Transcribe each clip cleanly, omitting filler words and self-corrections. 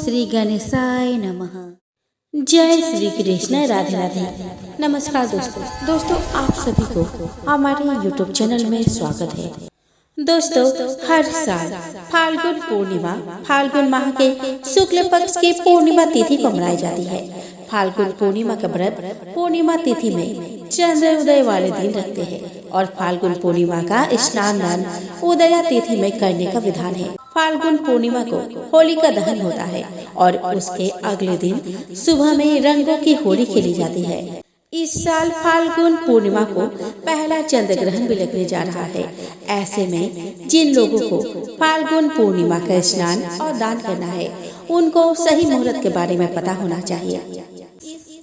श्री गणेशाय नमः। जय श्री कृष्ण। राधे राधे। नमस्कार दोस्तों आप सभी को हमारे YouTube चैनल में स्वागत है। दोस्तों हर साल फाल्गुन पूर्णिमा फाल्गुन माह के शुक्ल पक्ष की पूर्णिमा तिथि को मनाई जाती है। फाल्गुन पूर्णिमा का व्रत पूर्णिमा तिथि में चंद्र उदय वाले दिन रखते हैं और फाल्गुन पूर्णिमा का स्नान दान उदया तिथि में करने का विधान है। फाल्गुन पूर्णिमा को होली का दहन होता है और उसके अगले दिन सुबह में रंगों की होली खेली जाती है। इस साल फाल्गुन पूर्णिमा को पहला चंद्र ग्रहण भी लगने जा रहा है। ऐसे में जिन लोगों को फाल्गुन पूर्णिमा का स्नान और दान करना है उनको सही मुहूर्त के बारे में पता होना चाहिए।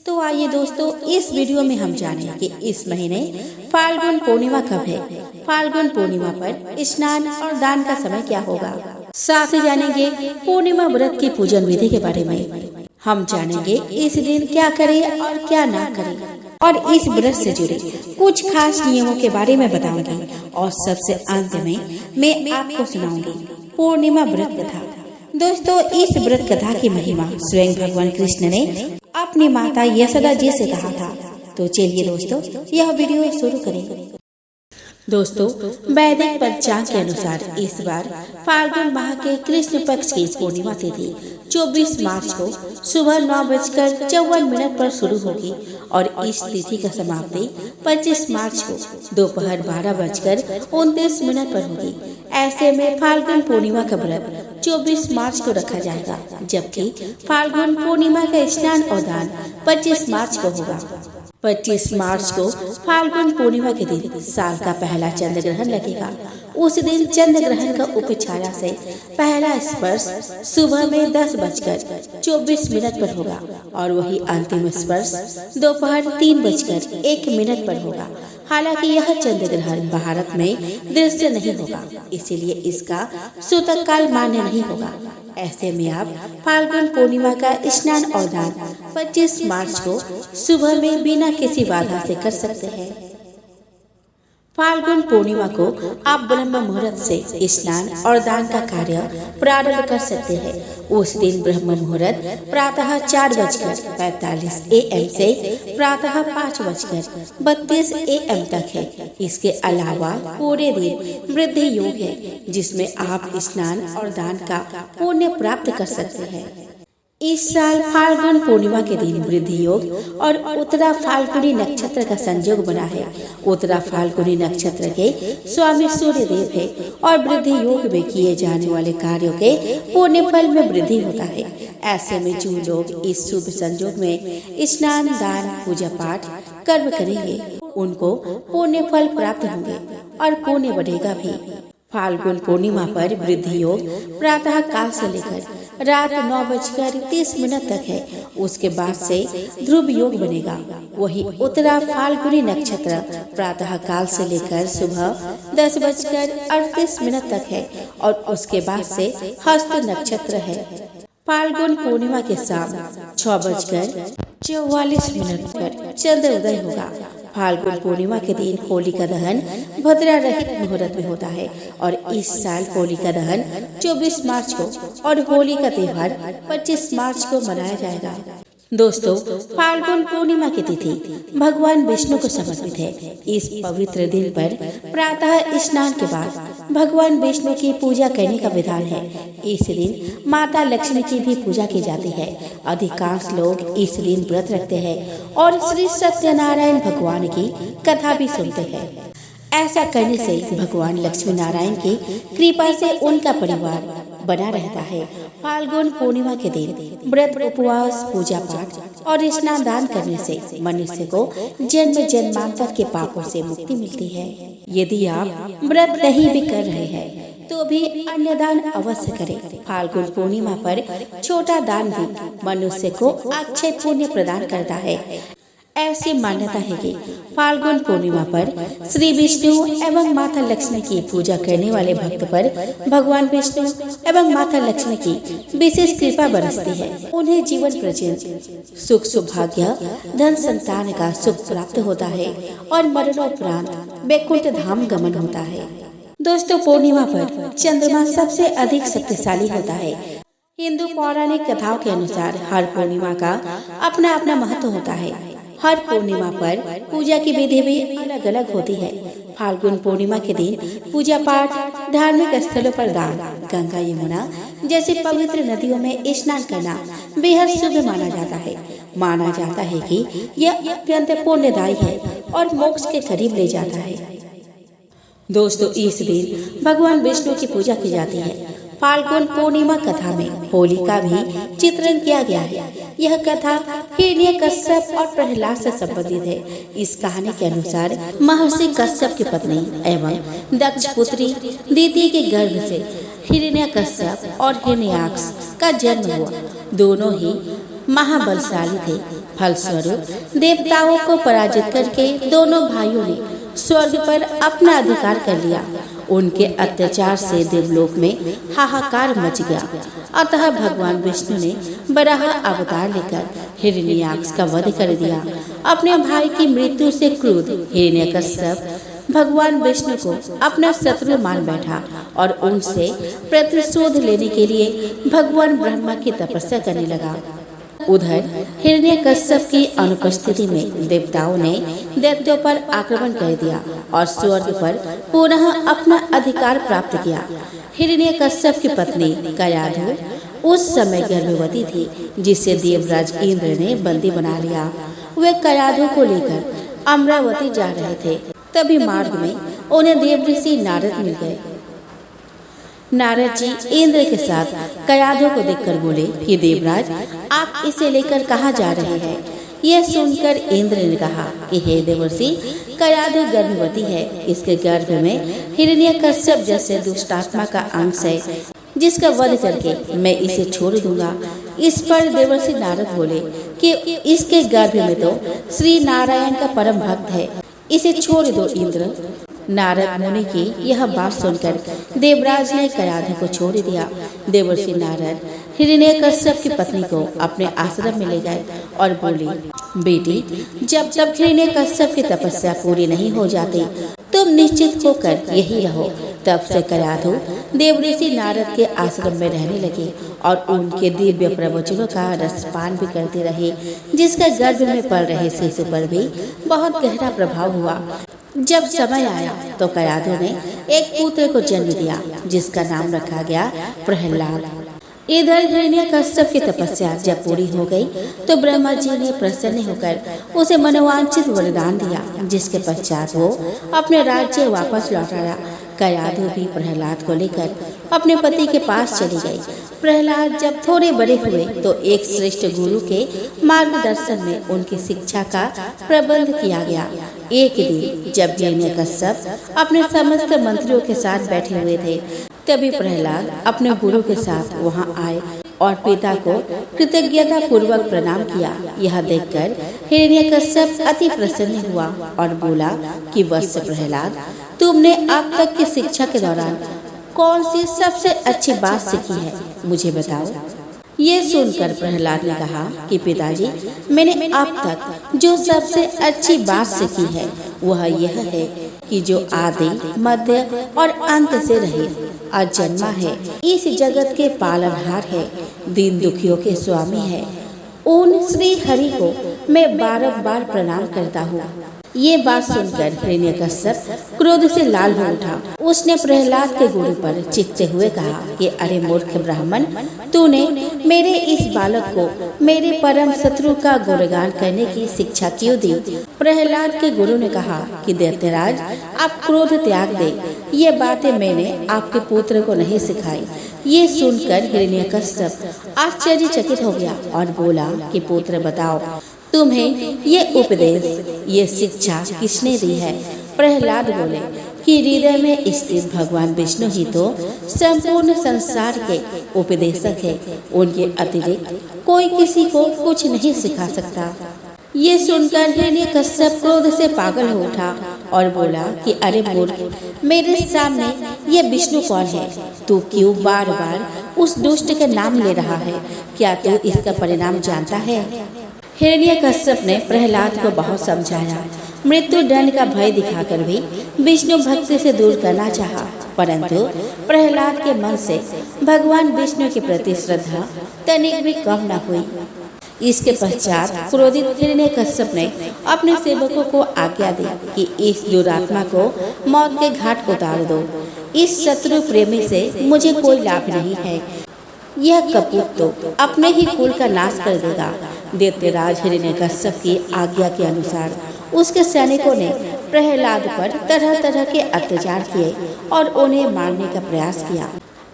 तो आइए दोस्तों इस वीडियो में हम जानें कि इस महीने फाल्गुन पूर्णिमा कब है, फाल्गुन पूर्णिमा पर स्नान और दान का समय क्या होगा। साथ ही जानेंगे पूर्णिमा व्रत की पूजन विधि के बारे में। हम जानेंगे इस दिन क्या करें और क्या ना करें और इस व्रत से जुड़े कुछ खास नियमों के बारे में बताऊंगी और सबसे अंत में मैं आपको सुनाऊंगी पूर्णिमा व्रत कथा। दोस्तों इस व्रत कथा की महिमा स्वयं भगवान कृष्ण ने अपनी माता यशोदा जी से कहा था। तो चलिए दोस्तों यह वीडियो शुरू करें। दोस्तों वैदिक पंचांग के अनुसार इस बार फाल्गुन माह के कृष्ण पक्ष की पूर्णिमा तिथि 24 मार्च को सुबह 9:54 पर शुरू होगी और इस तिथि का समाप्ति 25 मार्च को दोपहर 12:29 पर होगी। ऐसे में फाल्गुन पूर्णिमा का व्रत 24 मार्च को रखा जाएगा, जबकि फाल्गुन पूर्णिमा का स्नान और दान 25 मार्च को होगा। 25 मार्च को फाल्गुन पूर्णिमा के दिन साल का पहला चंद्र ग्रहण लगेगा। उस दिन चंद्र ग्रहण का उपछाया से पहला स्पर्श सुबह में 10:24 पर होगा और वही अंतिम स्पर्श दोपहर 3:01 पर होगा। हालांकि यह चंद्र ग्रहण भारत में दृश्य नहीं होगा, इसीलिए इसका सूतक काल मान्य नहीं होगा। ऐसे में आप फाल्गुन पूर्णिमा का स्नान और दान 25 मार्च को सुबह में बिना किसी बाधा से कर सकते हैं। फाल्गुन पूर्णिमा को आप ब्रह्म मुहूर्त से स्नान और दान का कार्य प्रारंभ कर सकते हैं। उस दिन ब्रह्म मुहूर्त प्रातः 4:45 AM से प्रातः 5:32 AM तक है। इसके अलावा पूरे दिन वृद्धि योग है, जिसमें आप स्नान और दान का पुण्य प्राप्त कर सकते हैं। इस साल फाल्गुन पूर्णिमा के दिन वृद्धि योग और उत्तरा फाल्गुनी नक्षत्र का संयोग बना है। उत्तरा फाल्गुनी नक्षत्र के स्वामी सूर्य देव है और वृद्धि योग में किए जाने वाले कार्यों के पुण्य फल में वृद्धि होता है। ऐसे में जो लोग इस शुभ संयोग में स्नान दान पूजा पाठ कर्म करेंगे उनको पुण्य फल प्राप्त होंगे और पुण्य बढ़ेगा भी। फाल्गुन पूर्णिमा पर वृद्धि योग प्रातः काल से लेकर रात 9:30 तक है। उसके बाद से ध्रुव योग बनेगा। वही उत्तरा फाल्गुनी नक्षत्र प्रातः काल से लेकर सुबह 10:38 तक है और उसके बाद से हस्त नक्षत्र है। फाल्गुन पूर्णिमा के शाम 6:44 पर चंद्र उदय होगा। फाल्गुन पूर्णिमा के दिन होलिका दहन भद्रा रहित मुहूर्त में होता है और इस साल होलिका दहन 24 मार्च को और होली का त्योहार 25 मार्च को मनाया जाएगा। दोस्तों फाल्गुन पूर्णिमा की तिथि भगवान विष्णु को समर्पित है। इस पवित्र दिन पर प्रातः स्नान के बाद भगवान विष्णु की पूजा करने का विधान है। इस दिन माता लक्ष्मी की भी पूजा की जाती है। अधिकांश लोग इस दिन व्रत रखते हैं और श्री सत्यनारायण भगवान की कथा भी सुनते हैं। ऐसा करने से भगवान लक्ष्मी नारायण की कृपा से उनका परिवार बना रहता है। फाल्गुन पूर्णिमा के दिन व्रत उपवास पूजा पाठ और स्नान दान करने से मनुष्य को जन्म जन्मांतर के पापों से मुक्ति मिलती है। यदि आप व्रत नहीं भी कर रहे हैं तो भी अन्य दान अवश्य करें। फाल्गुन पूर्णिमा पर छोटा दान भी मनुष्य को अक्षय पुण्य प्रदान करता है। ऐसी मान्यता है कि फाल्गुन पूर्णिमा पर श्री विष्णु एवं माता लक्ष्मी की पूजा करने वाले भक्त पर भगवान विष्णु एवं माता लक्ष्मी की विशेष कृपा बरसती है। उन्हें जीवन पर्यंत सुख सौभाग्य धन संतान का सुख प्राप्त होता है और मरणोपरांत वैकुंठ धाम गमन होता है। दोस्तों पूर्णिमा पर चंद्रमा सबसे अधिक शक्तिशाली होता है। हिंदू पौराणिक कथाओं के अनुसार हर पूर्णिमा का अपना अपना महत्व होता है। हर पूर्णिमा पर पूजा की विधि भी अलग अलग होती है। फाल्गुन पूर्णिमा के दिन पूजा पाठ, धार्मिक स्थलों पर दान, गंगा यमुना जैसी पवित्र नदियों में स्नान करना बेहद शुभ माना जाता है। माना जाता है कि यह अत्यंत पुण्यदायी है और मोक्ष के करीब ले जाता है। दोस्तों, इस दिन भगवान विष्णु की पूजा की जाती है। फाल्गुन पूर्णिमा कथा में होली का भी चित्रण किया गया है। यह कथा हिरण्यकश्यप और प्रहलाद से संबंधित है। इस कहानी के अनुसार महर्षि कश्यप की पत्नी एवं दक्ष पुत्री दीति के गर्भ से हिरण्यकश्यप और हिरण्याक्ष का जन्म हुआ। दोनों ही महाबलशाली थे। फलस्वरूप देवताओं को पराजित करके दोनों भाइयों ने स्वर्ग पर अपना अधिकार कर लिया। उनके अत्याचार से देवलोक में हाहाकार मच गया। अतः भगवान विष्णु ने वराह अवतार लेकर हिरण्याक्ष का वध कर दिया। अपने भाई की मृत्यु से क्रुद्ध हिरण्यकश्यप भगवान विष्णु को अपना शत्रु मान बैठा और उनसे प्रतिशोध लेने के लिए भगवान ब्रह्मा की तपस्या करने लगा। उधर हिरण्यकश्यप की अनुपस्थिति में देवताओं ने दैत्यों पर आक्रमण कर दिया और स्वर्ग पर पुनः अपना अधिकार प्राप्त किया। हिरण्यकश्यप की पत्नी कयाधु उस समय गर्भवती थी, जिसे देवराज इंद्र ने बंदी बना लिया। वे कयाधु को लेकर अमरावती जा रहे थे। तभी मार्ग में उन्हें देवऋषि नारद मिल गए। नारद जी इंद्र के साथ कयाधु को देखकर बोले कि देवराज, आप इसे लेकर कहाँ जा रहे हैं? यह सुनकर इंद्र ने कहा कि हे देवर्षि, कयाधु गर्भवती है। इसके गर्भ में हिरण्यकश्यप जैसे दुष्टात्मा का अंश है, जिसका वध करके मैं इसे छोड़ दूंगा। इस पर देवर्षि नारद बोले कि इसके गर्भ में तो श्री नारायण का परम भक्त है, इसे छोड़ दो इंद्र। नारद मुनि की यह बात सुनकर देवराज ने कयाधु को छोड़ दिया। देवर्षि नारद हिरण्यकश्यप की पत्नी को अपने आश्रम में ले गए और बोले, बेटी, जब तक हिरण्यकश्यप की तपस्या पूरी नहीं हो जाती तुम निश्चित होकर यही रहो। तब से कयाधु देवऋषि नारद के आश्रम में रहने लगे और उनके दिव्य प्रवचनों का रसपान भी करते रहे, जिसका गर्भ में पल रहे शिशु पर भी बहुत गहरा प्रभाव हुआ। जब समय आया तो कयाधु ने एक पुत्र को जन्म दिया, जिसका नाम रखा गया प्रहलाद। इधर हिरण्यकश्यप की तपस्या जब पूरी हो गई तो ब्रह्मा जी ने प्रसन्न होकर उसे मनोवांछित वरदान दिया, जिसके पश्चात वो अपने राज्य वापस लौट आया। कयाधु भी प्रहलाद को लेकर अपने पति के पास चली गई। प्रहलाद जब थोड़े बड़े हुए तो एक श्रेष्ठ गुरु के मार्गदर्शन में उनकी शिक्षा का प्रबंध किया गया। एक दिन जब हिरण्यकश्यप अपने समस्त मंत्रियों के साथ बैठे हुए थे, तभी प्रहलाद अपने गुरु के साथ वहां आए और पिता को कृतज्ञता पूर्वक प्रणाम किया। यह देखकर हिरण्यकश्यप अति प्रसन्न हुआ और बोला कि वत्स प्रहलाद, तुमने अब तक की शिक्षा के दौरान कौन सी सबसे अच्छी बात सीखी है, मुझे बताओ। ये सुनकर प्रहलाद ने कहा कि पिताजी, मैंने अब तक जो सबसे अच्छी बात सीखी है वह यह है कि जो आदि, मध्य और अंत से रहित अजन्मा है, इस जगत के पालनहार है, दीन दुखियों के स्वामी है, उन श्री हरि को मैं बारंबार प्रणाम करता हूँ। ये बात सुनकर हिरण्यकश्यप क्रोध से लाल हो उठा। उसने प्रहलाद के गुरु पर चीखते हुए कहा कि अरे मूर्ख ब्राह्मण, तूने मेरे इस बालक को मेरे परम शत्रु का गुणगान करने की शिक्षा क्यों दी? प्रहलाद के गुरु ने कहा कि दैत्यराज, आप क्रोध त्याग दे, ये बातें मैंने आपके पुत्र को नहीं सिखाई। ये सुनकर हिरण्यकश्यप आश्चर्यचकित हो गया और बोला कि पुत्र बताओ, तुम्हें ये उपदेश, ये शिक्षा किसने दी है? प्रहलाद बोले कि हृदय में स्थित भगवान विष्णु ही तो संपूर्ण संसार के उपदेशक है। उनके अतिरिक्त कोई किसी को कुछ नहीं सिखा सकता। ये सुनकर हिरण्यकश्यप क्रोध से पागल हो उठा और बोला कि अरे मूर्ख, मेरे सामने ये विष्णु कौन है? तू क्यों बार बार उस दुष्ट का नाम ले रहा है? क्या तू इसका परिणाम जानता है? हिरण्यकश्यप ने प्रहलाद को बहुत समझाया, मृत्यु दंड का भय दिखाकर भी विष्णु भक्ति से दूर करना चाहा। परंतु प्रहलाद के मन से भगवान विष्णु के प्रति श्रद्धा तनिक भी कम न हुई। इसके पश्चात क्रोधित हिरण्यकश्यप ने अपने सेवकों को आज्ञा दी कि इस दुरात्मा को मौत के घाट उतार दो। इस शत्रु प्रेमी से मुझे कोई लाभ नहीं है। यह कपूत तो अपने ही कुल का नाश कर देगा। दैत्यराज हिरण्यकश्यप की आज्ञा के अनुसार उसके सैनिकों ने प्रहलाद पर तरह तरह के अत्याचार किए और उन्हें मारने का प्रयास किया,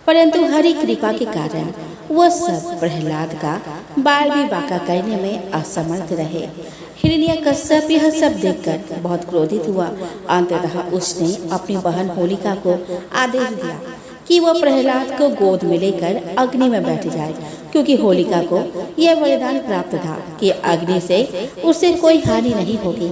परंतु हरि कृपा के कारण वह सब प्रहलाद का बाल भी बांका करने में असमर्थ रहे। हिरण्यकश्यप यह सब देखकर बहुत क्रोधित हुआ। अंततः उसने अपनी बहन होलिका को आदेश दिया कि वह प्रहलाद को गोद में लेकर अग्नि में बैठ जाए, क्योंकि होलिका को यह वरदान प्राप्त था कि अग्नि से उसे कोई हानि नहीं होगी।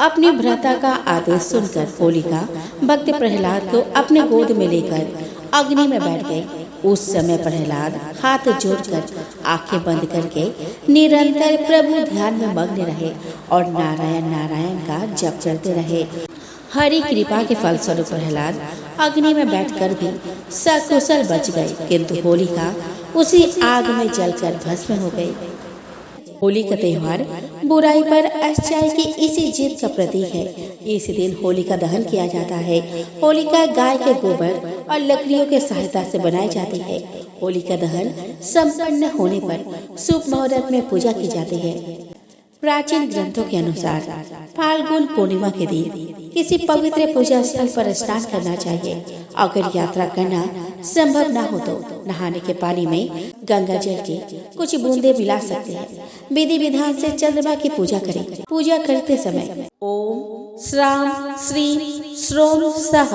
अपनी भ्राता का आदेश सुनकर होलिका भक्त प्रहलाद को अपने गोद में लेकर अग्नि में बैठ गई। उस समय प्रहलाद हाथ जोड़कर आंखें बंद करके निरंतर प्रभु ध्यान में मग्न रहे और नारायण नारायण का जप करते रहे। हरि कृपा के फलस्वरूप प्रहलाद अग्नि में बैठकर भी सकुशल बच गए, किंतु होलिका उसी आग में जलकर भस्म हो गई। होली का त्योहार बुराई पर अच्छाई की इसी जीत का प्रतीक है। इस दिन होली का दहन किया जाता है। होलिका गाय के गोबर और लकड़ियों के सहायता से बनाई जाती है। होली का दहन संपन्न होने पर शुभ मुहूर्त में पूजा की जाती है। प्राचीन ग्रंथों के अनुसार फाल्गुन पूर्णिमा के दिन किसी पवित्र पूजा स्थल पर स्नान करना चाहिए। अगर यात्रा करना संभव न हो तो नहाने के पानी में गंगा जल के कुछ बूंदे मिला सकते हैं। विधि विधान से चंद्रमा की पूजा करें। पूजा करते समय ओम श्राम श्री श्रोम सह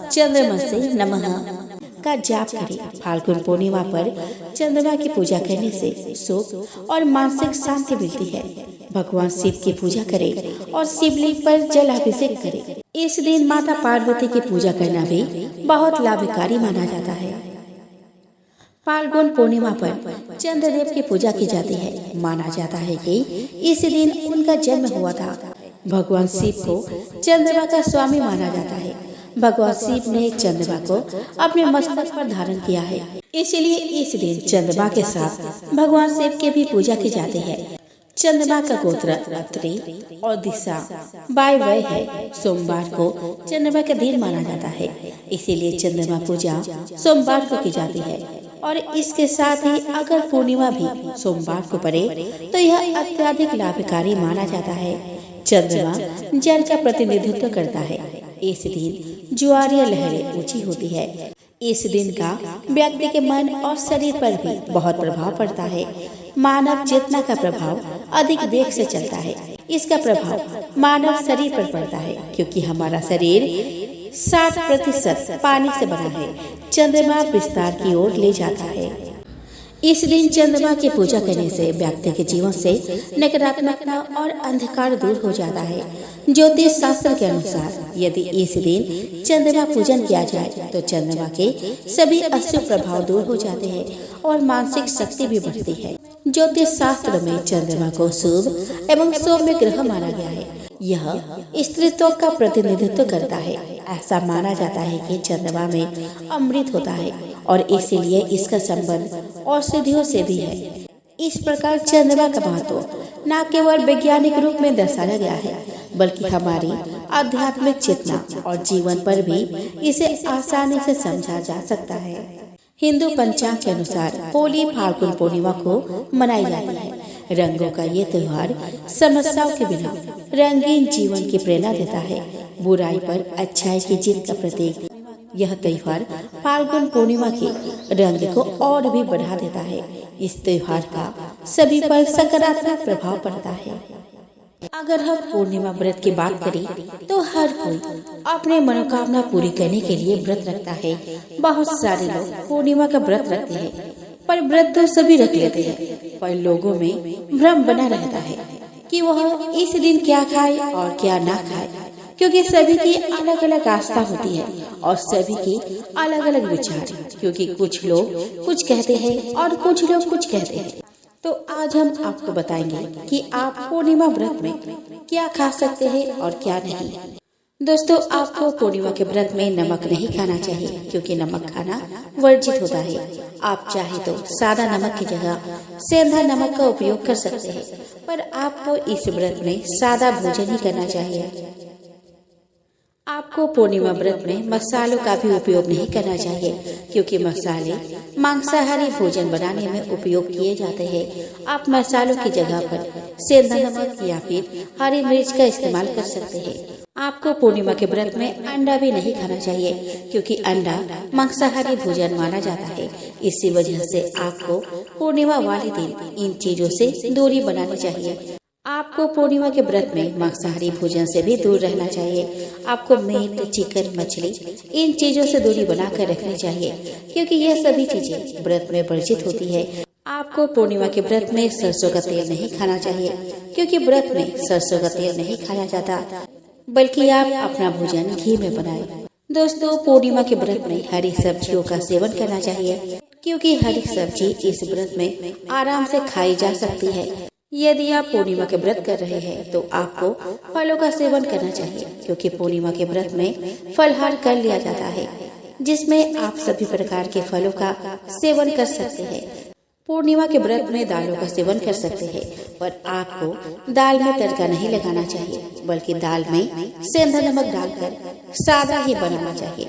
चंद्रमसे नमः का जाप करें। फाल्गुन पूर्णिमा पर चंद्रमा की पूजा करने से सुख और मानसिक शांति मिलती है। भगवान शिव की पूजा करें और शिवलिंग पर जलाभिषेक करें। इस दिन माता पार्वती की पूजा करना भी बहुत लाभकारी माना जाता है। फाल्गुन पूर्णिमा पर चंद्रदेव की पूजा की जाती है। माना जाता है कि इस दिन उनका जन्म हुआ था। भगवान शिव को चंद्रमा का स्वामी माना जाता है। भगवान शिव ने चंद्रमा को अपने मस्तक पर धारण किया है, इसलिए इस दिन चंद्रमा के साथ भगवान शिव की भी पूजा की जाती है। चंद्रमा का गोत्र अत्रि और दिशा वायव्य है। सोमवार को चंद्रमा का दिन माना जाता है, इसीलिए चंद्रमा पूजा सोमवार को की जाती है। और इसके साथ ही अगर पूर्णिमा भी सोमवार को पड़े तो यह अत्यधिक लाभकारी माना जाता है। चंद्रमा जल का प्रतिनिधित्व करता है। इस दिन ज्वारीय लहरें ऊंची होती है। इस दिन का व्यक्ति के मन और शरीर पर भी बहुत प्रभाव पड़ता है। मानव चेतना का प्रभाव अधिक वेग से चलता है। इसका प्रभाव मानव शरीर पर पड़ता है, क्योंकि हमारा शरीर 60% पानी से बना है। चंद्रमा विस्तार की ओर ले जाता है। इस दिन चंद्रमा की पूजा करने से व्यक्ति के जीवन से नकारात्मकता और अंधकार दूर हो जाता है। ज्योतिष शास्त्र के अनुसार यदि इस दिन चंद्रमा पूजन किया जाए तो चंद्रमा के सभी अशुभ प्रभाव दूर हो जाते हैं और मानसिक शक्ति भी बढ़ती है। ज्योतिष शास्त्र में चंद्रमा को शुभ एवं सौम्य ग्रह माना गया है। यह स्त्रीत्व का प्रतिनिधित्व करता है। ऐसा माना जाता है कि चंद्रमा में अमृत होता है और इसीलिए इसका संबंध औषधियों से भी है। इस प्रकार चंद्रमा का महत्व न केवल वैज्ञानिक रूप में दर्शाया गया है, बल्कि हमारी आध्यात्मिक चेतना और जीवन पर भी इसे आसानी से समझा जा सकता है। हिंदू पंचांग के अनुसार होली फाल्गुन पूर्णिमा को मनाई जाती है। रंगों का ये त्योहार समस्याओं के बिना रंगीन जीवन की प्रेरणा देता है। बुराई पर अच्छाई की जीत का प्रतीक यह त्योहार फाल्गुन पूर्णिमा के रंग को और भी बढ़ा देता है। इस त्योहार का सभी पर सकारात्मक प्रभाव पड़ता है। अगर हम पूर्णिमा व्रत की बात करें तो हर कोई अपने मनोकामना पूरी करने के लिए व्रत रखता है। बहुत सारे लोग पूर्णिमा का व्रत रखते हैं, पर व्रत तो सभी रख लेते हैं, पर लोगों में भ्रम बना रहता है कि वह इस दिन क्या खाए और क्या ना खाए, क्योंकि सभी की अलग अलग आस्था होती है और सभी की अलग अलग विचार, क्योंकि कुछ लोग कुछ कहते हैं और कुछ लोग कुछ कहते हैं। तो आज हम आपको बताएंगे कि आप पूर्णिमा व्रत में क्या खा सकते हैं और क्या नहीं। दोस्तों, आपको पूर्णिमा के व्रत में नमक नहीं खाना चाहिए क्योंकि नमक खाना वर्जित होता है। आप चाहे तो सादा नमक की जगह सेंधा नमक का उपयोग कर सकते हैं, पर आपको इस व्रत में सादा भोजन ही करना चाहिए। आपको पूर्णिमा व्रत में मसालों का भी उपयोग नहीं करना चाहिए क्योंकि मसाले मांसाहारी भोजन बनाने में उपयोग किए जाते हैं। आप मसालों की जगह पर सेंधा नमक या फिर हरी मिर्च का इस्तेमाल कर सकते हैं। आपको पूर्णिमा के व्रत में अंडा भी नहीं खाना चाहिए क्योंकि अंडा मांसाहारी भोजन माना जाता है। इसी वजह से आपको पूर्णिमा वाले दिन इन चीजों से दूरी बनानी चाहिए। आपको पूर्णिमा के व्रत में मांसाहारी भोजन से भी दूर रहना चाहिए। आपको मीट, चिकन, मछली इन चीजों से दूरी बनाकर रखनी चाहिए क्योंकि यह सभी चीजें व्रत में वर्जित होती है। आपको पूर्णिमा के व्रत में सरसों का तेल नहीं खाना चाहिए क्योंकि व्रत में सरसों का तेल नहीं खाया जाता, बल्कि आप अपना भोजन घी में बनाएं। दोस्तों, पूर्णिमा के व्रत में हरी सब्जियों का सेवन करना चाहिए क्योंकि हरी सब्जी इस व्रत में आराम से खाई जा सकती है। यदि आप पूर्णिमा के व्रत कर रहे हैं तो आपको फलों का सेवन करना चाहिए क्योंकि पूर्णिमा के व्रत में फलहार कर लिया जाता है, जिसमें आप सभी प्रकार के फलों का सेवन कर सकते हैं। पूर्णिमा के व्रत में दालों का सेवन कर सकते हैं, पर आपको दाल में तड़का नहीं लगाना चाहिए, बल्कि दाल में सेंधा नमक डालकर सादा ही बनाना चाहिए।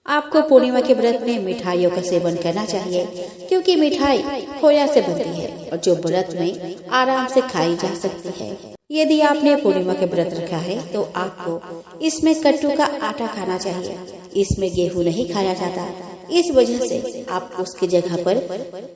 आपको पूर्णिमा के व्रत में मिठाइयों का सेवन करना चाहिए क्योंकि मिठाई खोया से बनती है और जो व्रत में आराम से खाई जा सकती है। यदि आपने पूर्णिमा के व्रत रखा है तो आपको इसमें कट्टू का आटा खाना चाहिए। इसमें गेहूं नहीं खाया जाता, इस वजह से आप उसकी जगह पर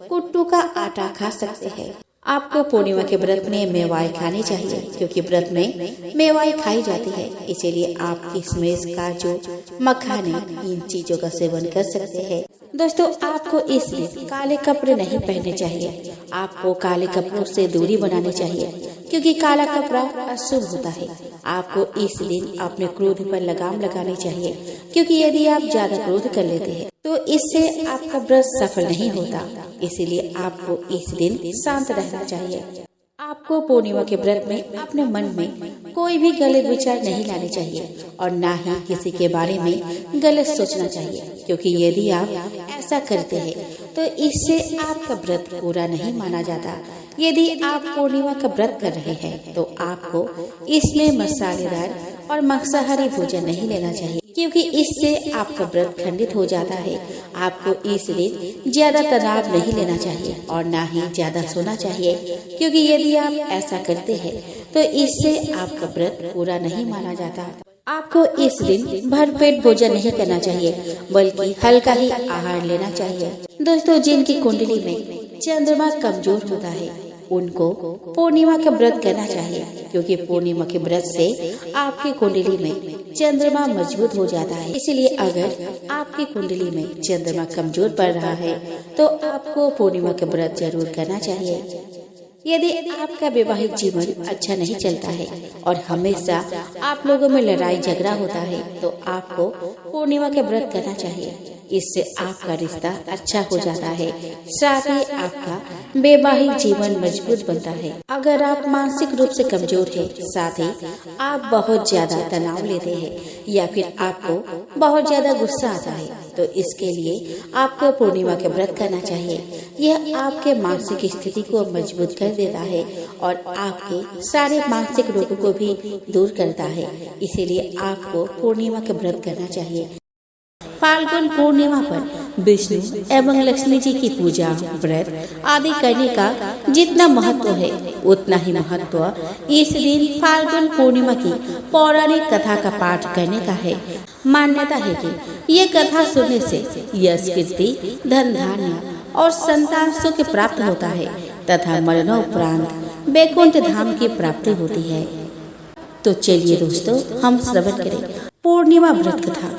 कुट्टू का आटा खा सकते हैं। आपको पूर्णिमा के व्रत में मेवाई खानी चाहिए क्योंकि व्रत में मेवाई खाई जाती है, इसीलिए आप किशमिश, काजू, मखाने इन चीजों का सेवन कर सकते हैं। दोस्तों, आपको इस दिन काले कपड़े नहीं पहनने चाहिए। आपको काले कपड़ों से दूरी बनानी चाहिए क्योंकि काला कपड़ा अशुभ होता है। आपको इस दिन अपने क्रोध पर लगाम लगानी चाहिए क्योंकि यदि आप ज्यादा क्रोध कर लेते हैं तो इससे आपका व्रत सफल नहीं होता। इसीलिए आपको इस दिन शांत रहना चाहिए। आपको पूर्णिमा के व्रत में अपने मन में कोई भी गलत विचार नहीं लाने चाहिए और न ही किसी के बारे में गलत सोचना चाहिए क्योंकि यदि आप ऐसा करते हैं तो इससे आपका व्रत पूरा नहीं माना जाता। यदि आप पूर्णिमा का व्रत कर रहे हैं तो आपको इसमें मसालेदार और मांसाहारी भोजन नहीं लेना चाहिए क्योंकि इससे आपका व्रत खंडित हो जाता है। आपको इस दिन ज्यादा तनाव नहीं लेना चाहिए और न ही ज्यादा सोना चाहिए क्योंकि यदि आप ऐसा करते हैं तो इससे आपका व्रत पूरा नहीं माना जाता। आपको इस दिन भरपेट भोजन नहीं करना चाहिए बल्कि हल्का ही आहार लेना चाहिए। दोस्तों, जिनकी कुंडली में चंद्रमा कमजोर होता है उनको पूर्णिमा का व्रत करना चाहिए क्योंकि पूर्णिमा के व्रत से आपकी कुंडली में चंद्रमा मजबूत हो जाता है। इसलिए अगर आपकी कुंडली में चंद्रमा कमजोर पड़ रहा है तो आपको पूर्णिमा का व्रत जरूर करना चाहिए। यदि आपका वैवाहिक जीवन अच्छा नहीं चलता है और हमेशा आप लोगों में लड़ाई झगड़ा होता है तो आपको पूर्णिमा का व्रत करना चाहिए। इससे आपका रिश्ता अच्छा हो जाता है, साथ ही आपका वैवाहिक जीवन मजबूत बनता है। अगर आप मानसिक रूप से कमजोर हैं, साथ ही आप बहुत ज्यादा तनाव लेते हैं या फिर आपको बहुत ज्यादा गुस्सा आता है तो इसके लिए आपको पूर्णिमा का व्रत करना चाहिए। यह आपके मानसिक स्थिति को मजबूत कर देता है और आपके सारे मानसिक रोगों को भी दूर करता है। इसीलिए आपको पूर्णिमा का व्रत करना चाहिए। फाल्गुन पूर्णिमा पर विष्णु एवं लक्ष्मी जी की पूजा, व्रत आदि करने का जितना महत्व है उतना ही महत्व इस दिन फाल्गुन पूर्णिमा की पौराणिक कथा का पाठ करने का है। मान्यता है कि ये कथा सुनने से यश, कीर्ति, धन धान्य और संतान सुख प्राप्त होता है तथा मरणोपरांत वैकुंठ धाम की प्राप्ति होती है। तो चलिए दोस्तों, हम श्रवण करें पूर्णिमा व्रत कथा।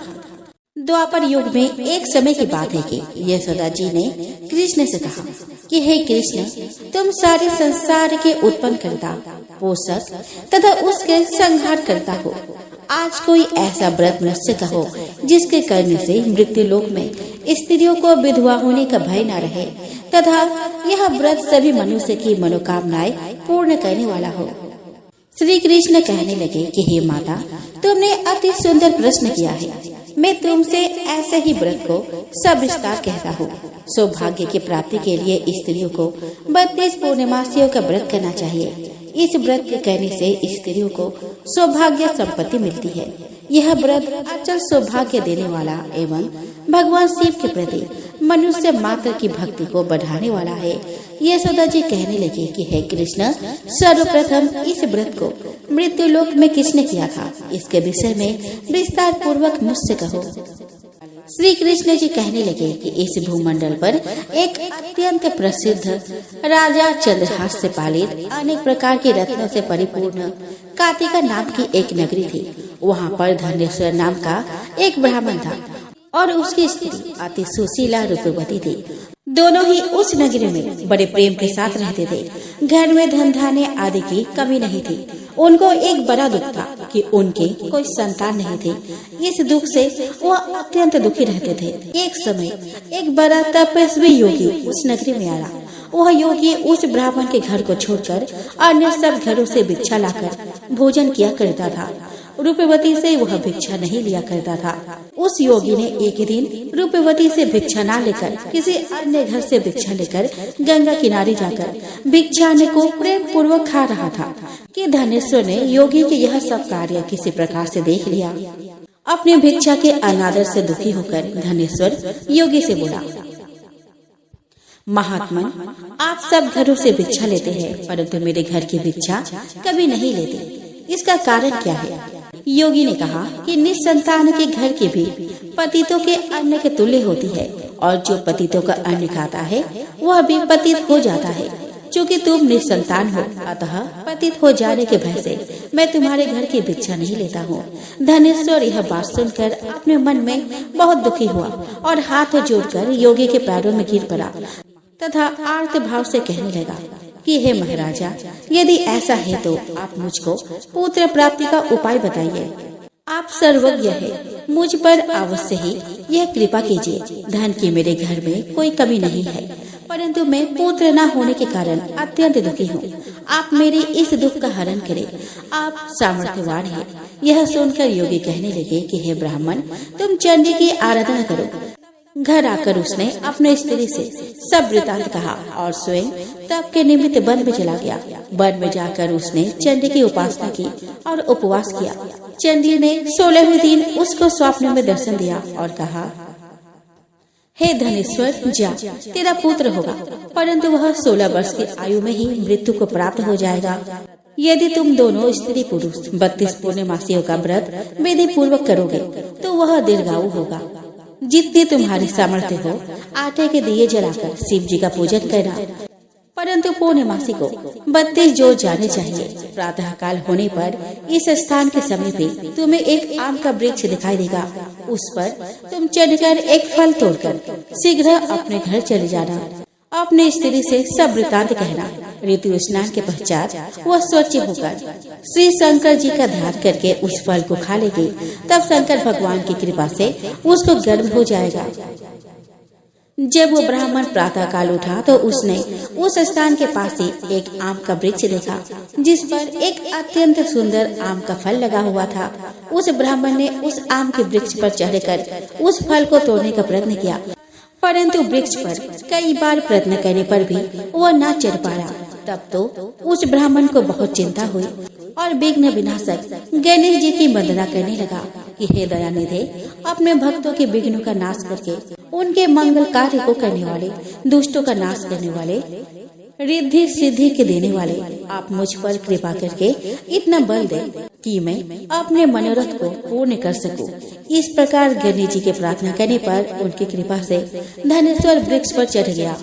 द्वापर युग में एक समय की बात है कि यशोदा जी ने कृष्ण से कहा कि हे कृष्ण, तुम सारे संसार के उत्पन्न करता, पोषक तथा उसके संहार करता हो। आज कोई ऐसा व्रत मुझसे कहो जिसके करने से मृत्यु लोक में स्त्रियों को विधवा होने का भय न रहे तथा यह व्रत सभी मनुष्य की मनोकामनाएं पूर्ण करने वाला हो। श्री कृष्ण कहने लगे कि हे माता, तुमने अति सुंदर प्रश्न किया है। मैं तुमसे ऐसे ही व्रत को सविस्तार कहता हूँ। सौभाग्य की प्राप्ति के लिए स्त्रियों को 32 पूर्णिमासियों का व्रत करना चाहिए। इस व्रत के करने से स्त्रियों को सौभाग्य संपत्ति मिलती है। यह व्रत अचल सौभाग्य देने वाला एवं भगवान शिव के प्रति मनुष्य मात्र की भक्ति को बढ़ाने वाला है। यशोदा जी कहने लगे कि हे कृष्ण, सर्वप्रथम इस व्रत को मृत्यु लोक में किसने किया था, इसके विषय में विस्तार पूर्वक मुझसे कहो। श्री कृष्ण जी कहने लगे कि इस भूमंडल पर एक अत्यंत प्रसिद्ध राजा चंद्रहास से पालित अनेक प्रकार के रत्नों से परिपूर्ण कातिका नाम की एक नगरी थी। वहाँ पर धनेश्वर नाम का एक ब्राह्मण था और उसकी स्त्री अति सुशीला रूपवती थी। दोनों ही उस नगरी में बड़े प्रेम के साथ रहते थे। घर में धन धान्य आदि की कमी नहीं थी। उनको एक बड़ा दुख था कि उनके कोई संतान नहीं थे। इस दुख से वह अत्यंत दुखी रहते थे। एक समय एक बड़ा तपस्वी योगी उस नगरी में आया। वह योगी उस ब्राह्मण के घर को छोड़कर अन्य सब घरों से भिक्षा लाकर भोजन किया करता था। रूपवती से वह भिक्षा नहीं लिया करता था। उस योगी ने एक दिन रूपवती से भिक्षा न लेकर किसी अन्य घर से भिक्षा लेकर गंगा किनारे जाकर भिक्षाने को प्रेम पूर्वक खा रहा था कि धनेश्वर ने योगी के यह सब कार्य किसी प्रकार से देख लिया। अपने भिक्षा के अनादर से दुखी होकर धनेश्वर योगी से बोला, महात्मन, आप सब घरों से भिक्षा लेते हैं परंतु मेरे घर की भिक्षा कभी नहीं लेते। इसका कारण क्या है? योगी ने कहा कि निसंतान के घर की भी पतितों के अन्न के तुल्य होती है और जो पतितों का अन्न खाता है वह भी पतित हो जाता है। चूँकि तुम निसंतान हो अतः पतित हो जाने के भय से मैं तुम्हारे घर की भिक्षा नहीं लेता हूँ। धनेश्वर यह बात सुनकर अपने मन में बहुत दुखी हुआ और हाथ जोड़कर योगी के पैरों में गिर पड़ा तथा आर्त भाव से कहने लगा कि हे महाराजा, यदि ऐसा है तो आप मुझको पुत्र प्राप्ति का उपाय बताइए। आप सर्वज्ञ हैं, मुझ पर अवश्य ही यह कृपा कीजिए। धन की मेरे घर में कोई कमी नहीं है परंतु मैं पुत्र न होने के कारण अत्यंत दुखी हूँ। आप मेरे इस दुख का हरण करें। आप सामर्थ्यवान हैं। यह सुनकर योगी कहने लगे कि हे ब्राह्मण, तुम चंडी की आराधना करो। घर आकर उसने अपने स्त्री से सब वृतांत कहा और स्वयं तप के निमित्त वन में चला गया। वन में जाकर उसने चंडी की उपासना की और उपवास किया। चंडी ने 16वें दिन उसको स्वप्न में दर्शन दिया और कहा, हे धनेश्वर, जा, तेरा पुत्र होगा परंतु वह 16 वर्ष की आयु में ही मृत्यु को प्राप्त हो जाएगा। यदि तुम दोनों स्त्री पुरुष 32 पूर्णमासियों का व्रत विधि पूर्वक करोगे तो वह दीर्घायु होगा। जितनी तुम्हारी सामर्थ्य हो आटे के दिए जलाकर शिव जी का पूजन करना, परंतु पूर्णमासी को 32 जोर जाने चाहिए। प्रातः काल होने पर इस स्थान के समीप ही तुम्हें एक आम का वृक्ष दिखाई देगा। उस पर तुम चढ़कर एक फल तोड़कर शीघ्र अपने घर चले जाना। अपने स्त्री से सब वृतांत कहना। ऋतु स्नान के पश्चात वह स्वच्छ होकर श्री शंकर जी का ध्यान करके उस फल को खा लेगी। तब शंकर भगवान की कृपा से उसको गर्भ हो जाएगा। जब वो ब्राह्मण प्रातः काल उठा तो उसने उस स्थान के पास ही एक आम का वृक्ष देखा जिस पर एक अत्यंत सुंदर आम का फल लगा हुआ था। उस ब्राह्मण ने उस आम के वृक्ष पर चढ़कर उस फल को तोड़ने का प्रयत्न किया परंतु वृक्ष पर कई बार प्रयत्न करने पर भी वह न चढ़ पाया। तब तो उस ब्राह्मण को बहुत चिंता हुई और विघ्न विनाशक गणेश जी की वंदना करने लगा कि हे दयानिधे, अपने भक्तों के विघ्नों का नाश करके उनके मंगल कार्य को करने वाले, दुष्टों का नाश करने वाले, रिद्धि सिद्धि के देने वाले, आप मुझ पर कृपा करके इतना बल दे कि मैं अपने मनोरथ को पूर्ण कर सकूं। इस प्रकार गणेश जी के प्रार्थना करने पर उनकी कृपा से धनेश्वर वृक्ष पर चढ़ गया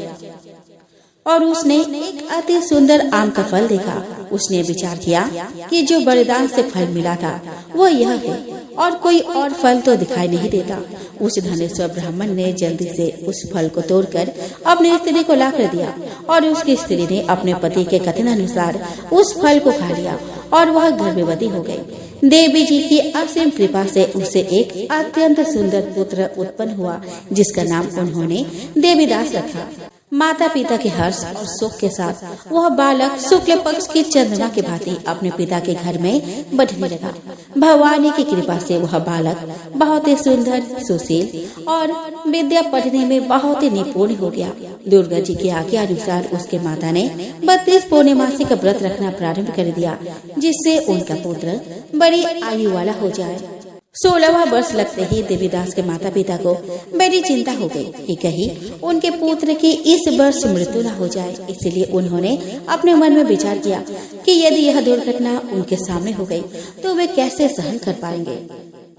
और उसने एक अति सुंदर आम का फल देखा। उसने विचार किया कि जो वरदान से फल मिला था वो यह है और कोई और फल तो दिखाई नहीं देता। उस धनेश्वर ब्राह्मण ने जल्दी से उस फल को तोड़कर अपनी स्त्री को ला कर दिया और उसकी स्त्री ने अपने पति के कथन अनुसार उस फल को खा लिया और वह गर्भवती हो गई। देवी जी की असीम कृपा से उसे एक अत्यंत सुंदर पुत्र उत्पन्न हुआ जिसका नाम उन्होंने देवीदास रखा। माता पिता के हर्ष और सुख के साथ वह बालक शुक्ल पक्ष की चंद्रमा के भांति अपने पिता के घर में बढ़ने लगा। भवानी की कृपा से वह बालक बहुत ही सुंदर, सुशील और विद्या पढ़ने में बहुत ही निपुण हो गया। दुर्गा जी की आज्ञा अनुसार उसके माता ने 32 पूर्णिमासी का व्रत रखना प्रारंभ कर दिया, जिससे उनका पुत्र बड़ी आयु वाला हो जाए। 16वां वर्ष लगते ही देवीदास के माता पिता को बड़ी चिंता हो गई कि कहीं उनके पुत्र की इस वर्ष मृत्यु न हो जाए। इसलिए उन्होंने अपने मन में विचार किया कि यदि यह दुर्घटना उनके सामने हो गई तो वे कैसे सहन कर पाएंगे।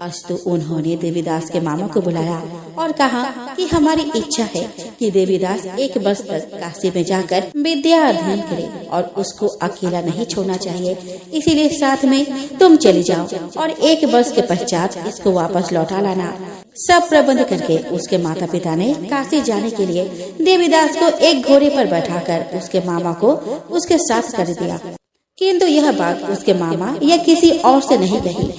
अस्तु उन्होंने देवीदास के मामा को बुलाया और कहा कि हमारी इच्छा है कि देवीदास 1 वर्ष तक काशी में जाकर विद्या अध्ययन करे और उसको अकेला नहीं छोड़ना चाहिए। इसीलिए साथ में तुम चली जाओ और 1 वर्ष के पश्चात इसको वापस लौटा लाना। सब प्रबंध करके उसके माता पिता ने काशी जाने के लिए देवीदास को एक घोड़े पर बैठाकर उसके मामा को उसके साथ कर दिया। किंतु यह बात उसके मामा या किसी और से नहीं कही।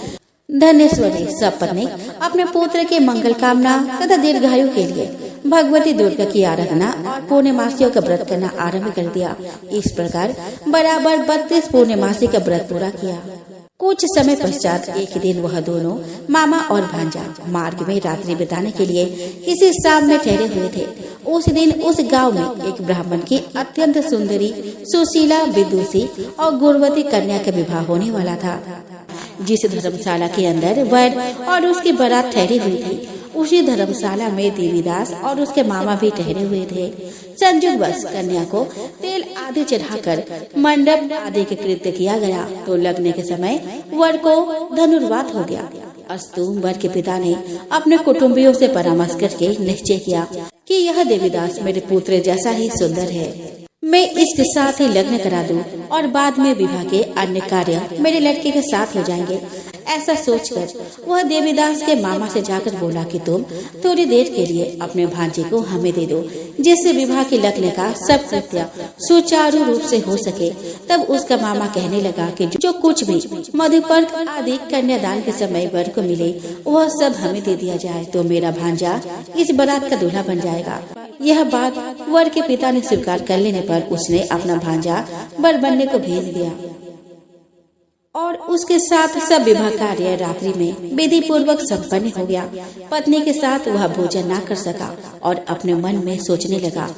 धनेश्वरी सपत्नी अपने पुत्र के मंगल कामना तथा दीर्घायु के लिए भगवती दुर्गा की आराधना और पूर्णिमासियों का व्रत करना आरंभ कर दिया। इस प्रकार बराबर 32 पूर्णिमासी का व्रत पूरा किया। कुछ समय पश्चात एक दिन वह दोनों मामा और भांजा मार्ग में रात्रि बिताने के लिए किसी शाम में ठहरे हुए थे। उस दिन उस गांव में एक ब्राह्मण की अत्यंत सुंदरी, सुशीला, विदुषी और गुणवती कन्या का विवाह होने वाला था। जिस धर्मशाला के अंदर वर और उसकी बारात ठहरी हुई थी, उसी धर्मशाला में देवीदास और उसके मामा भी ठहरे हुए थे। संयोगवश कन्या को तेल आदि चढ़ाकर मंडप आदि के कृत्य किया गया तो लगने के समय वर को धनुर्वात हो गया। अस्तु वर के पिता ने अपने कुटुंबियों से परामर्श करके निश्चय किया कि यह देवीदास मेरे पुत्र जैसा ही सुंदर है, मैं इसके साथ ही लग्न करा दूं और बाद में विवाह के अन्य कार्य मेरे लड़के के साथ हो जाएंगे। ऐसा सोचकर वह देवीदास के मामा से जाकर बोला कि तुम थोड़ी देर के लिए अपने भांजे को हमें दे दो, जिससे विवाह के लगने का सब कृत्य सुचारू रूप से हो सके। तब उसका मामा कहने लगा कि जो कुछ भी मधुपर्क आदि कन्यादान के समय वर को मिले वह सब हमें दे दिया जाए, तो मेरा भांजा इस बारात का दूल्हा बन जाएगा। यह बात वर के पिता ने स्वीकार कर लेने पर उसने अपना भांजा वर बनने को भेज दिया और उसके साथ सब विवाह कार्य रात्रि में विधि पूर्वक संपन्न हो गया। पत्नी के साथ वह भोजन न कर सका और अपने मन में सोचने लगा,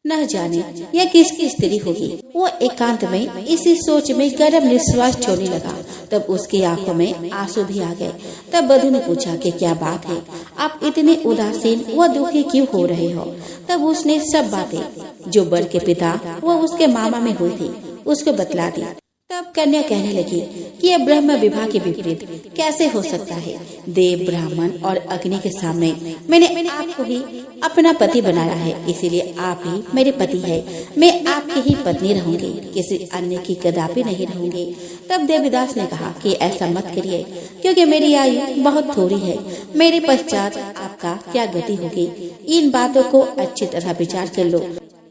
न जाने यह किसकी स्त्री होगी। वो एकांत में इसी सोच में गर्म निश्वास छोड़ने लगा। तब उसकी आंखों में आंसू भी आ गए। तब वधू ने पूछा कि क्या बात है, आप इतने उदासीन व दुखी क्यों हो रहे हो। तब उसने सब बातें जो वर के पिता व उसके मामा में हुई थी उसको बतला दी। तब कन्या कहने लगी कि यह ब्रह्म विवाह के विपरीत कैसे हो सकता है। देव, ब्राह्मण और अग्नि के सामने मैंने आपको ही अपना पति बनाया है, इसीलिए आप ही मेरे पति है। मैं आपकी ही पत्नी रहूंगी, किसी अन्य की कदापि नहीं रहूंगी। तब देवीदास ने कहा कि ऐसा मत करिए, क्योंकि मेरी आयु बहुत थोड़ी है। मेरे पश्चात आपका क्या गति होगी, इन बातों को अच्छी तरह विचार कर लो।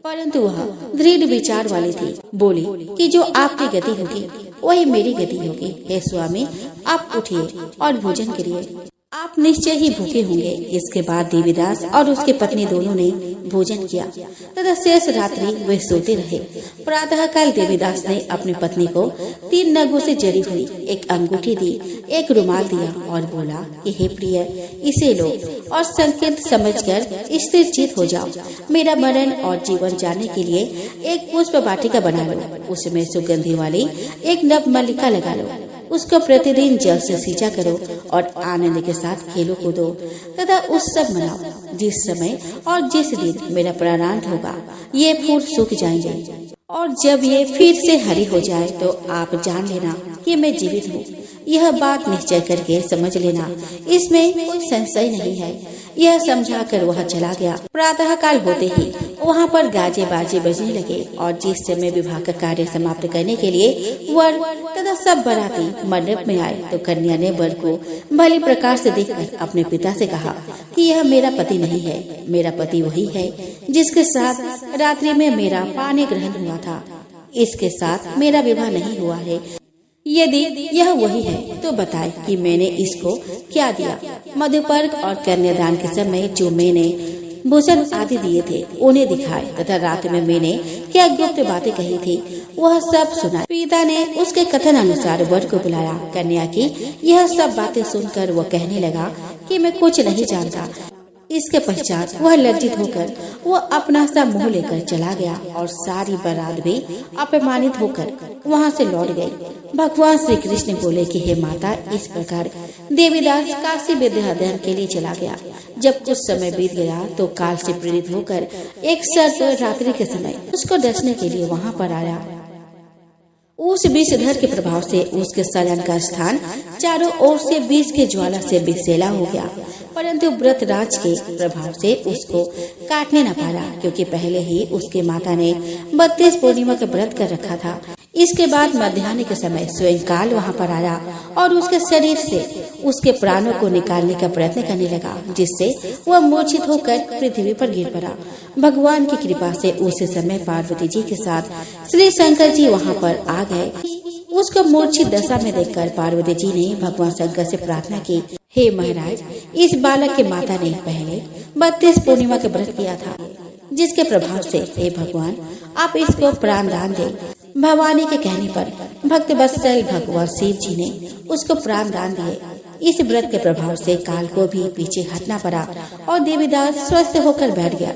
परंतु वह दृढ़ विचार वाली थी। बोली कि जो आपकी गति होगी वही मेरी गति होगी। हे स्वामी, आप उठिए और भोजन करिए, आप निश्चय ही भूखे होंगे। इसके बाद देवीदास और उसकी पत्नी दोनों ने भोजन किया तथा शेष रात्रि वे सोते रहे। प्रातः काल देवीदास ने अपनी पत्नी को 3 नगों से जड़ी हुई एक अंगूठी दी, एक रुमाल दिया और बोला कि हे प्रिय, इसे लो और संकेत समझकर स्थिर चित हो जाओ। मेरा मरण और जीवन जानने के लिए एक पुष्प वाटिका बना लो, उसमें सुगंधी वाली एक नव मल्लिका लगा लो। उसको प्रतिदिन जल से सींचा करो और आनंद के साथ खेलो कूदो तथा उत्सव मनाओ। जिस समय और जिस दिन मेरा प्राणांत होगा ये फूल सूख जाएंगे और जब ये फिर से हरी हो जाए तो आप जान लेना कि मैं जीवित हूँ। यह बात निश्चय करके समझ लेना, इसमें कोई संशय नहीं है। यह समझाकर वह चला गया। प्रातः काल होते ही वहाँ पर गाजे बाजे बजने लगे और जिस समय विवाह का कार्य समाप्त करने के लिए वर तथा सब बाराती मंडप में आए तो कन्या ने वर को भली प्रकार से देखकर अपने पिता से कहा कि यह मेरा पति नहीं है, मेरा पति वही है जिसके साथ रात्रि में मेरा पानी ग्रहण हुआ था। इसके साथ मेरा विवाह नहीं हुआ है। यदि यह वही है तो बताए कि मैंने इसको क्या दिया। मधुपर्क और कन्यादान के समय जो मैंने भूषण आदि दिए थे उन्हें दिखाए तथा रात में मैंने क्या गुप्त बातें कही थी वह सब सुना। पिता ने उसके कथन अनुसार वर को बुलाया। कन्या की यह सब बातें सुनकर वह कहने लगा कि मैं कुछ नहीं जानता। इसके पश्चात वह लज्जित होकर वह अपना सा मुंह लेकर चला गया और सारी बारात भी अपमानित होकर वहां से लौट गई। भगवान श्री कृष्ण बोले कि हे माता, इस प्रकार देवीदास काशी विद्या अध्ययन के लिए चला गया। जब कुछ समय बीत गया तो काल से प्रेरित होकर एक सर्प रात्रि के समय उसको डसने के लिए वहां पर आया। उस विषधर के प्रभाव से उसके शरण का स्थान चारों ओर से विष के ज्वाला से विषैला हो गया, परंतु व्रतराज के प्रभाव से उसको काटने न पाया, क्योंकि पहले ही उसके माता ने 32 पूर्णिमा का व्रत कर रखा था। इसके बाद मध्याह्न के समय स्वयं काल वहाँ पर आया और उसके शरीर से उसके प्राणों को निकालने का प्रयत्न करने लगा, जिससे वह मूर्छित होकर पृथ्वी पर गिर पड़ा। भगवान की कृपा से उस समय पार्वती जी के साथ श्री शंकर जी वहाँ पर आ गए। उसको मूर्छित दशा में देखकर पार्वती जी ने भगवान शंकर से प्रार्थना की, हे महाराज, इस बालक के माता ने पहले 32 पूर्णिमा का व्रत किया था, जिसके प्रभाव से हे भगवान आप इसको प्राण दान दे। भवानी के कहने पर भक्त वत्सल भगवान शिव जी ने उसको प्राण दान दिए। इस व्रत के प्रभाव से काल को भी पीछे हटना पड़ा और देवीदास स्वस्थ होकर बैठ गया।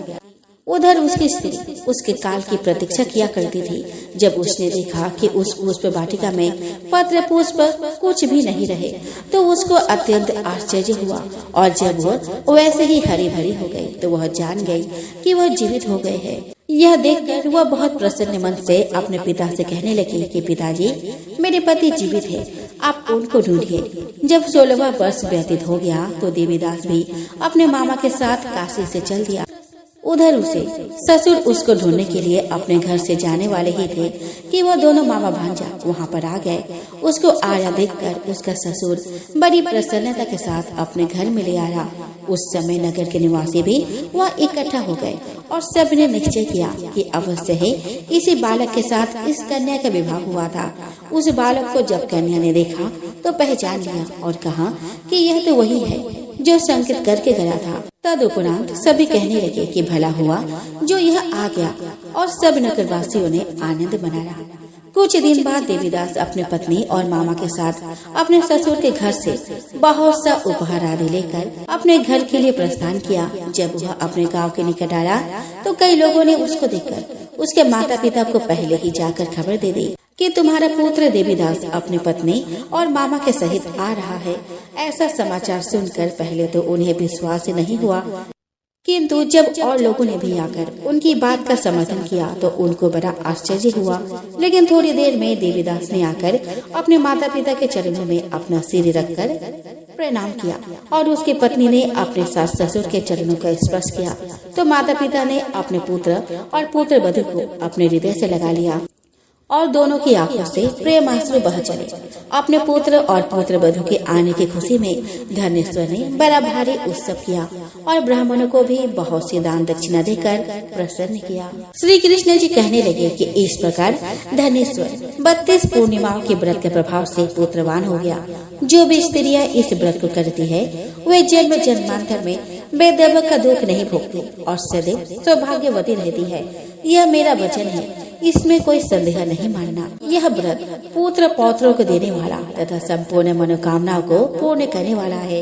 उधर उसकी स्त्री उसके काल की प्रतीक्षा किया करती थी। जब उसने देखा कि उस पुष्प वाटिका में पत्र पुष्प कुछ भी नहीं रहे तो उसको अत्यंत आश्चर्य हुआ, और जब वह वैसे ही हरी भरी हो गई तो वह जान गई कि वह जीवित हो गए हैं। यह देखकर वह बहुत प्रसन्न मन से अपने पिता से कहने लगी कि पिताजी, मेरे पति जीवित है, आप उनको ढूंढिए। जब 16वां वर्ष व्यतीत हो गया तो देवीदास भी अपने मामा के साथ काशी से चल दिया। उधर उसे ससुर उसको ढूंढने के लिए अपने घर से जाने वाले ही थे कि वह दोनों मामा भांजा वहां पर आ गए। उसको आया देखकर उसका ससुर बड़ी प्रसन्नता के साथ अपने घर में ले आया। उस समय नगर के निवासी भी वह इकट्ठा हो गए और सबने निश्चय किया कि अवश्य ही इसी बालक के साथ इस कन्या का विवाह हुआ था। उस बालक को जब कन्या ने देखा तो पहचान लिया और कहा कि यह तो वही है जो संकेत करके गया था। तदुपरांत सभी कहने लगे कि भला हुआ जो यह आ गया, और सब नगरवासियों ने आनंद मनाया। कुछ दिन बाद देवीदास अपने पत्नी और मामा के साथ अपने ससुर के घर से बहुत सा उपहार आदि लेकर अपने घर के लिए प्रस्थान किया। जब वह अपने गांव के निकट आया तो कई लोगों ने उसको देखकर उसके माता पिता को पहले ही जाकर खबर दे दी कि तुम्हारा पुत्र देवीदास अपनी पत्नी और मामा के सहित आ रहा है। ऐसा समाचार सुनकर पहले तो उन्हें विश्वास नहीं हुआ, किंतु जब और लोगों ने भी आकर उनकी बात का समर्थन किया तो उनको बड़ा आश्चर्य हुआ। लेकिन थोड़ी देर में देवीदास ने आकर अपने माता पिता के चरणों में अपना सिर रखकर प्रणाम किया और उसकी पत्नी ने अपने सास ससुर के चरणों का स्पर्श किया तो माता पिता ने अपने पुत्र और पुत्र वधू को अपने हृदय से लगा लिया और दोनों की आंखों से प्रेमाश्रु बह चले। अपने पुत्र और पुत्र वधू के आने की खुशी में धनेश्वर ने बड़ा भारी उत्सव किया और ब्राह्मणों को भी बहुत सी दान दक्षिणा देकर प्रसन्न किया। श्री कृष्ण जी कहने लगे कि इस प्रकार धनेश्वर 32 पूर्णिमाओं के व्रत के प्रभाव से पुत्रवान हो गया। जो भी स्त्रियाँ इस व्रत को करती है वे जन्म जन्मांतर में बेदब का दुख नहीं भोगती और सदैव सौभाग्यवती रहती है। यह मेरा वचन है, इसमें कोई संदेह नहीं मानना। यह व्रत पुत्र पौत्रों को देने वाला तथा संपूर्ण मनोकामनाओं को पूर्ण करने वाला है।